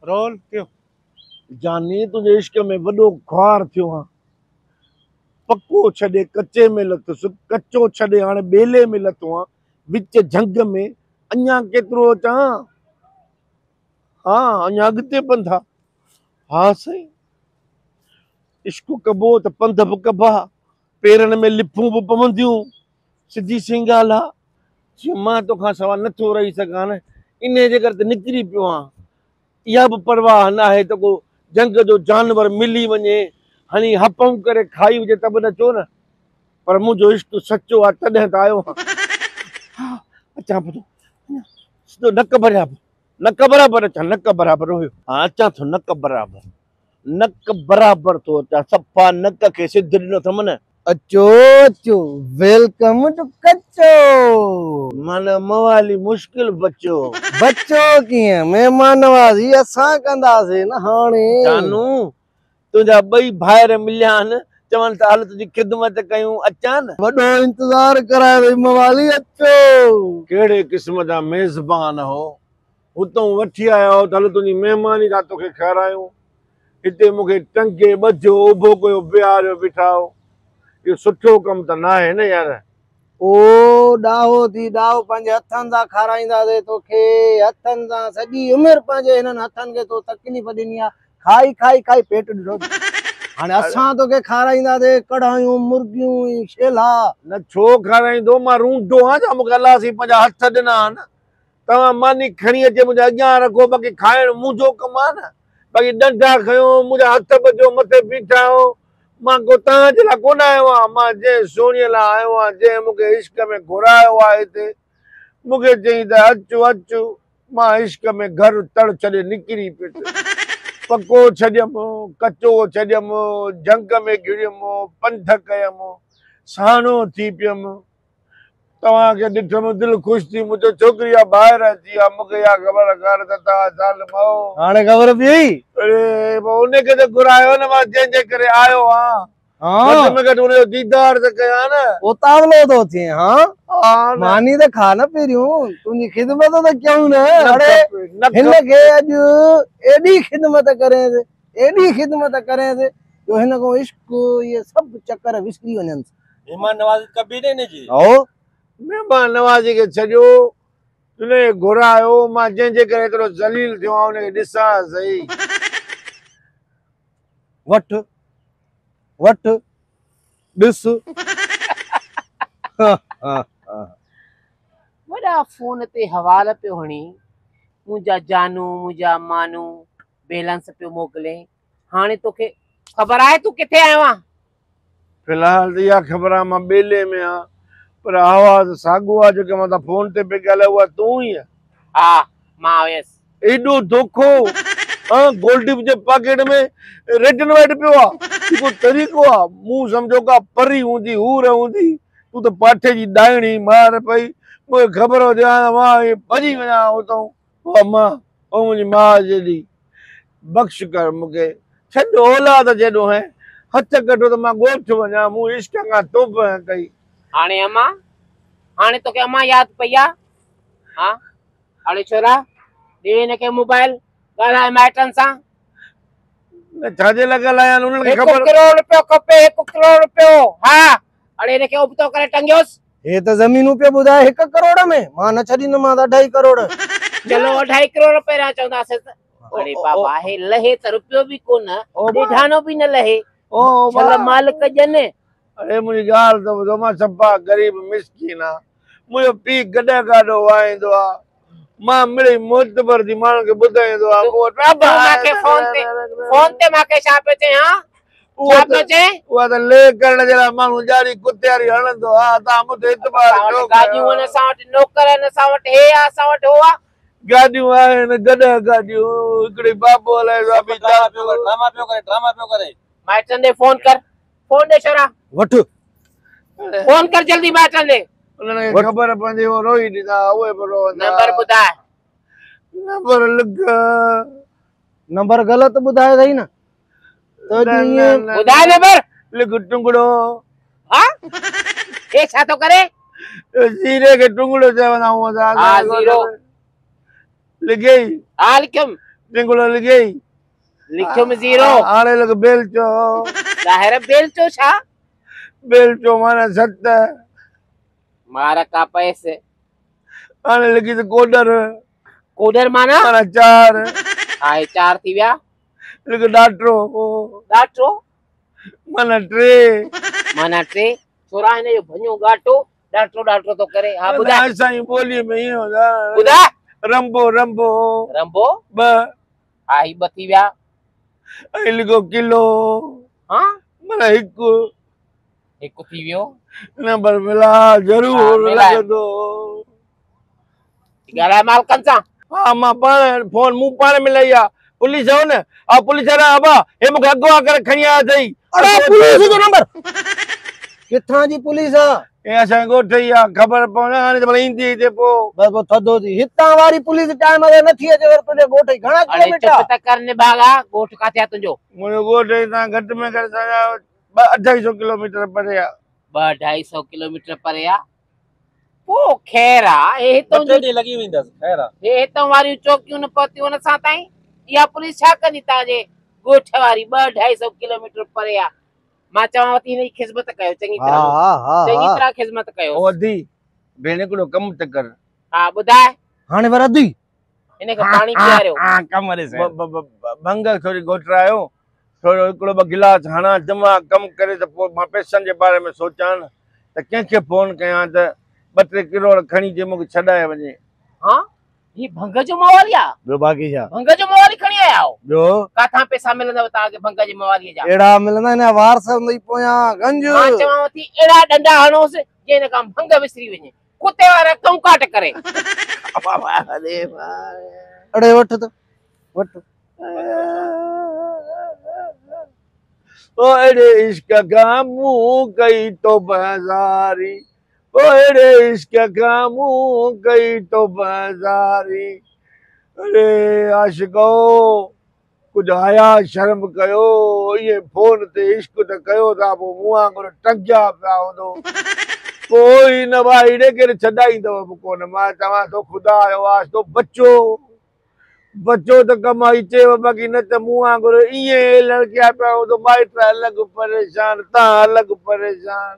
Role क्यों? जानी तुझे इश्क में वॾो ख्वार थियो हां। पक्को छॾे कच्चे में लथुसि, कच्चो छॾे हाणे ॿेले में लथो हां। विच झंग में अञा केतिरो अचां? हाँ अञा अॻिते पंधा। हा साईं, इश्क कबो त पंध बि कबा, पेरनि में लिफूं बि पवंदियूं। सिधी सी ॻाल्हि आहे। जीअं मां तोखां सवाइ नथो रही सघां न, इन जे करे त निकिरी पियो आहियां। इहा बि परवाह न आहे त को जंग जो जानवर मिली वञे, हणी हपऊं करे खाई हुजे त बि न चओ न। पर मुंहिंजो इश्क सचो आहे तॾहिं त आयो आहियां। अचां पियो, सिधो नक बराबरि, नक बराबरि अचां, नक बराबरि हुयो। हा अचां थो, नक बराबरि, नक बराबरि थो अचां। सफ़ा नक खे सिध ॾिनो अथमि न। अचो अचो, वेलकम टू कच्चो। मन मवाली मुश्किल बचो। बच्चो कीअं, महिमान नवाज़ी असां कंदासीं न हाणे। जानू तुंहिंजा ॿई भाइर मिलिया आहिनि, चवनि था हल तुंहिंजी ख़िदमत कयूं, अचां न। वॾो इंतज़ार कराए वई मवाली, अचो। कहिड़े क़िस्म जा मेज़बान हो, हुतां वठी आया हो त हल तुंहिंजी महिमानी था तोखे खारायूं। हिते मूंखे टंगे ॿधियो, उभो कयो, बीहारियो, बिठाओ। इहो सुठो कमु त न आहे न यार। ओ ॾाहो थी ॾाहो, पंहिंजे हथनि सां खाराईंदासीं तोखे, हथनि सां सॼी उमिरि पंहिंजे हिननि हथनि खे तो तकलीफ़ ॾिनी आहे। खाई खाई खाई पेट ॾिठो। हाणे असां तोखे खाराईंदासीं कढ़ायूं, मुर्गियूं, छेला। न छो खाराईंदो, मां रूंडो आहियां छा? मूंखे अलाह साईं पंहिंजा हथ ॾिना आहिनि। तव्हां मानी खणी अचे मुंहिंजे अॻियां रखो, बाक़ी खाइण मुंहिंजो कमु आहे न। बाक़ी डंडा खयो, मुंहिंजा हथ ॿधो, मथे बीठायो। मां को तव्हांजे लाइ कोन आयो आहियां, मां जंहिं सोणीअ लाइ आयो आहियां, जंहिं मूंखे इश्क में घुरायो आहे हिते। मूंखे चई त अचु अचु, मां इश्क में घर तड़ छॾे निकिरी पियुसि। पको छॾियमि, कचो छॾियमि, झंग में घिड़ियमि, पंध कयमि, साणो थी पियुमि। तव्हांखे ॾिठमि दिलि ख़ुशि थी, मुंहिंजो छोकिरी आहे ॿाहिरि अची आहे। मूंखे इहा ख़बर कान त तव्हां साल मओ। हाणे ख़बर पई? अरे उनखे त घुरायो न, मां जंहिंजे करे आयो आहियां। हाँ घटि में घटि उनजो दीदार त कयां न। उतावलो तो थिए। हाँ हाँ मानी त खा न पहिरियों, तुंहिंजी ख़िदमत त कयूं न। हाणे न हिनखे अॼु एॾी ख़िदमत करेंसि, एॾी ख़िदमत करेंसि जो हिन खां इश्क इहे सभु चकर विसरी वञनि। मेहमान नवाज़ी कबी ने जी। आओ महिमान नवाज़ी खे छॾियो, तुंहिंजे घुरायो, मां जंहिंजे करे एतिरो ज़लील थियो आहे उनखे ॾिसां सही। वठ वठ ॾिस। वॾा फोन ते हवाल पियो हणी, मुंहिंजा जानू, मुंहिंजा मानू बैलेंस पियो मोकिले। हाणे तोखे ख़बर आहे तूं किथे आयो आहे? फिलहाल त इहा ख़बर आहे मां ॿेले में आहियां, पर आवाज़ साॻियो आहे जेके मां फोन ते पे ॻाल्हाए, उहा तूं ई आहे। हा मां आयुसि। एॾो धोखो, हाँ गोल्डी जे पॉकेट में रेड एंड वाइट पियो आहे। को तरीक़ो आहे? मूं सम्झो का परी हूंदी, हूर हूंदी, तूं त पाठे जी डायणी मार पई। मूंखे ख़बर हुजे मां भॼी वञा हुतां। मां ओ मुंहिंजी माउ जहिड़ी, बख़्श कर मूंखे, छॾ औलाद जेॾो है, हथ कढो त मां ॻोठ वञा। मूं इश्क खां तोब कई। हाणे अम्मा, हाणे तोखे अम्मा यादि पई आहे? हा हाणे छोरा ॾे हिनखे मोबाइल, ॻाल्हाए माइटनि सां। छाजे लाइ ॻाल्हायां? उन्हनि खे 1 ख़बर। करोड़ रुपयो खपे, 1 करोड़ रुपयो। हा हाणे हिनखे उबतो करे टंगियोसि। हे त ज़मीनूं पियो ॿुधाए 1 करोड़ में, मां न छॾींदोमांसि 2.5 करोड़। चलो 2.5 करोड़ रुपया चवंदासीं। अरे बाबा हे लहे त रुपयो बि कोन, ॾेढानो बि न लहे। छल मालिक ॼन। अरे मुंहिंजी ॻाल्हि त ॿुधो, मां सफ़ा ग़रीब मिसकीन आहियां। मुंहिंजो पीउ गॾा गाॾो वाईंदो आहे, मां मिड़ई मोतबर जी माण्हुनि खे ॿुधाईंदो आहे। फोन ते मूंखे छा पियो चए? हा छा पियो चए? उहा त ले करण जे लाइ माण्हू ॼारी कुत्यारी हणंदो आहे। तव्हां मूंखे एतबार छो कयो? गाॾियूं आहिनि असां वटि, नौकर आहिनि असां वटि, हे आहे असां वटि, हो आहे। गाॾियूं आहिनि, गॾा गाॾियूं, हिकिड़ी बाबो हलाए ड्रामा पियो करे। माइटनि ॾे फोन कर, फोन ॾे छोरा, वठ फोन कर जल्दी माइटनि ॾे। उन्हनि खे ख़बर पवंदी वो रोई ॾींदा, उहे बि रोअंदा। नंबर ॿुधाए। नंबर लिख। नंबर ग़लति ॿुधाए अथई न। ॿुधाए नंबर। लिख टुंगड़ो। हा हे छा थो करे? ज़ीरे खे टुंगड़ो चवंदा आहियूं। हा ज़ीरो लिखई। हा लिखियुमि। टिंगुलो लिखई लिखियो में ज़ीरो हाणे लग बेलचो ज़ाहिर बेलचो छा बेलचो माना 7 मारा का पैसे हाणे लिखी त कोडर कोडर माना माना 4 हाए 4 थी विया लिख डाटरो डाटो माना 3 माना 3 छोरा हिन जो भञो गाटो डाटो डाटो तो करे हा ॿुधाए असांजी ॿोलीअ में इहो ॿुधाए रंबो रंबो रंबो 2 हा ही 2 थी विया ऐं लिखो किलो हाँ माना 1 हिकु थी वियो नंबर मिला हाँ, जरूर मिलाए। लॻंदो ॻाल्हाए मालकनि सां हा मां पाण फोन मूं पाण मिलाई आहे पुलिस हो न पुलिस वारा अबा हे मूंखे अॻुवां करे खणी आया अथई अरे पुलिस जो नंबर किथां जी पुलिस आ हे असांजे ॻोठ ई आहे ख़बर पवंदी हाणे त भला ईंदी हिते पोइ बस वो थदो थी हितां वारी पुलिस टाइम ते नथी अचे वर तुंहिंजे ॻोठ ई घणा अरे किलोमीटर चुप त कर निभागा ॻोठ काथे आहे तुंहिंजो मुंहिंजो ॻोठ हितां घटि में घटि 250 किलोमीटर परे आहे 200-250 किलोमीटर परे आहे पोइ ख़ैर आहे हे हितां टे ॾींहं लॻी वेंदसि ख़ैर आहे हे हितां वारियूं चौकियूं न पहुतियूं हुन सां ताईं इहा पुलिस छा कंदी तव्हांजे ॻोठ वारी 200-250 किलोमीटर परे आहे मां चवांव थी हिनजी ख़िदमत कयो चङी हा तरह हा हा चङी हा तरह ख़िदमत कयो ओ अधी भेण हिकिड़ो कमु त कर हा ॿुधाए हाणे वर अधी हिन खे पाणी पीआरियो कम वारे से भंग थोरी घोटरायो थोरो हिकिड़ो ॿ गिलास हणा दिमाग़ कमु करे त पोइ मां पैसनि जे बारे में सोचां न त कंहिंखे फोन कयां त 2-3 किरोड़ खणी जे मूंखे छॾाए वञे हाँ ही भंग जो मवाली आहे ॿियो बाक़ी छा भंग जो मवाली खणी आया आहियो ॿियो काथां पैसा मिलंदव तव्हांखे भंग जी मवालीअ जा अहिड़ा मिलंदा आहिनि वार सभई पोयां गंज मां चवांव थी अहिड़ा डंडा हणोसि जे हिन खां भंग विसरी वञे कुते वारा कंकाट करे अड़े वठ त वठ ओ अड़े इश्क का मुंह कई तो बाजारी ओ अड़े इश्क का मुंह कई तो बाजारी अरे आशिको कुझु आया शर्म कयो ये फोन ते इश्क त कयो था पोइ मूं वांगुरु टंगिया पिया हूंदो कोई न भाई ॾे केरु छॾाईंदव बि कोन मां चवां थो ख़ुदा जो वास्तो बच्चो त कमाई चयो बाक़ी न त मूं वांगुरु ईअं लड़किया पिया हूंदो माइट अलॻि परेशान तव्हां अलॻि परेशान